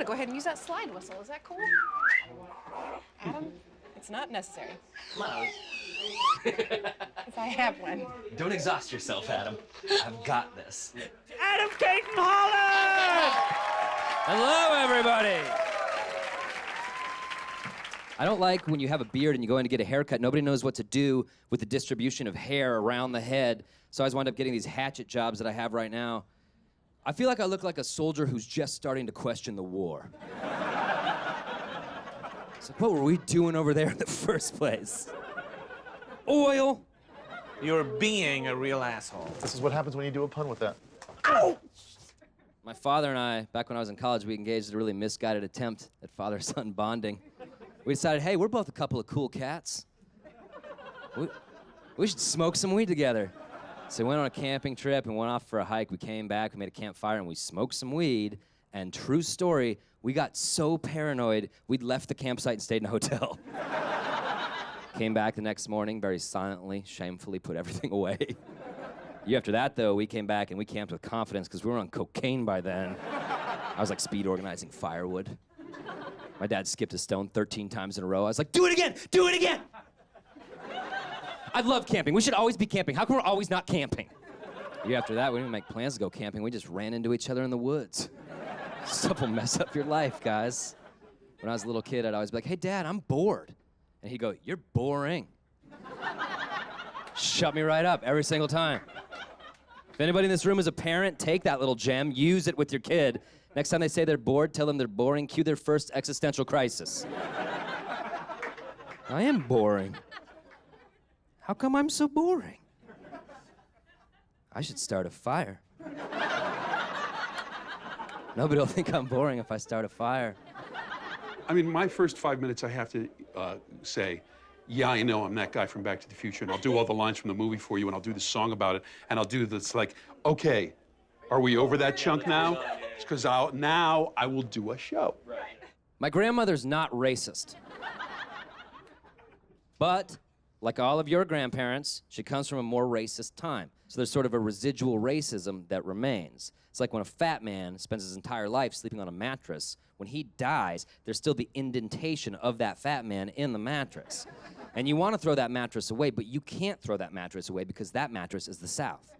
gonna go ahead and use that slide whistle. Is that cool? Adam, it's not necessary. No. If I have one. Don't exhaust yourself, Adam. I've got this. Adam Cayton-Holland! Hello, everybody. I don't like when you have a beard and you go in to get a haircut. Nobody knows what to do with the distribution of hair around the head. So I always wind up getting these hatchet jobs that I have right now. I feel like I look like a soldier who's just starting to question the war. It's like, what were we doing over there in the first place? Oil. You're being a real asshole. This is what happens when you do a pun with that. Ow! My father and I, back when I was in college, we engaged in a really misguided attempt at father-son bonding. We decided, hey, we're both a couple of cool cats. We should smoke some weed together. So we went on a camping trip and went off for a hike. We came back, we made a campfire, and we smoked some weed. And true story, we got so paranoid, we'd left the campsite and stayed in a hotel. Came back the next morning, very silently, shamefully put everything away. Year after that, though, we came back and we camped with confidence because we were on cocaine by then. I was like speed organizing firewood. My dad skipped a stone 13 times in a row. I was like, do it again! Do it again! I love camping. We should always be camping. How come we're always not camping? Year after that, we didn't even make plans to go camping. We just ran into each other in the woods. Stuff will mess up your life, guys. When I was a little kid, I'd always be like, hey, Dad, I'm bored. And he'd go, you're boring. Shut me right up every single time. If anybody in this room is a parent, take that little gem, use it with your kid. Next time they say they're bored, tell them they're boring, cue their first existential crisis. I am boring. How come I'm so boring? I should start a fire. Nobody will think I'm boring if I start a fire. I mean, my first 5 minutes, I have to say, yeah, I know I'm that guy from Back to the Future, and I'll do all the lines from the movie for you, and I'll do the song about it, and I'll do this like, okay, are we over that chunk now? Because now I will do a show. Right. My grandmother's not racist. But, like all of your grandparents, she comes from a more racist time. So there's sort of a residual racism that remains. It's like when a fat man spends his entire life sleeping on a mattress, when he dies, there's still the indentation of that fat man in the mattress. And you want to throw that mattress away, but you can't throw that mattress away because that mattress is the South.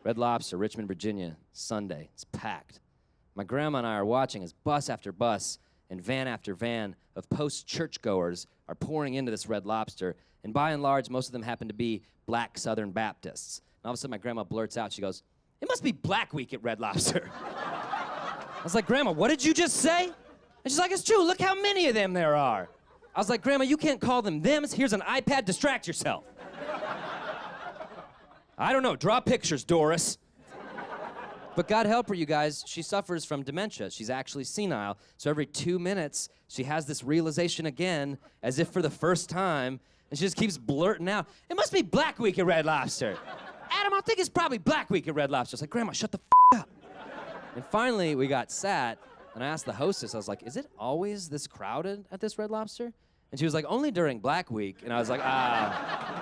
Red Lobster, Richmond, Virginia, Sunday. It's packed. My grandma and I are watching as bus after bus and van after van of post-churchgoers are pouring into this Red Lobster, and by and large, most of them happen to be black Southern Baptists. And all of a sudden, my grandma blurts out, she goes, it must be Black Week at Red Lobster. I was like, Grandma, what did you just say? And she's like, it's true, look how many of them there are. I was like, Grandma, you can't call them thems. Here's an iPad, distract yourself. I don't know, draw pictures, Doris. But God help her, you guys, she suffers from dementia. She's actually senile. So every 2 minutes, she has this realization again, as if for the first time, and she just keeps blurting out, it must be Black Week at Red Lobster. Adam, I think it's probably Black Week at Red Lobster. I was like, Grandma, shut the f up. And finally, we got sat, and I asked the hostess, I was like, is it always this crowded at this Red Lobster? And she was like, only during Black Week. And I was like, ah.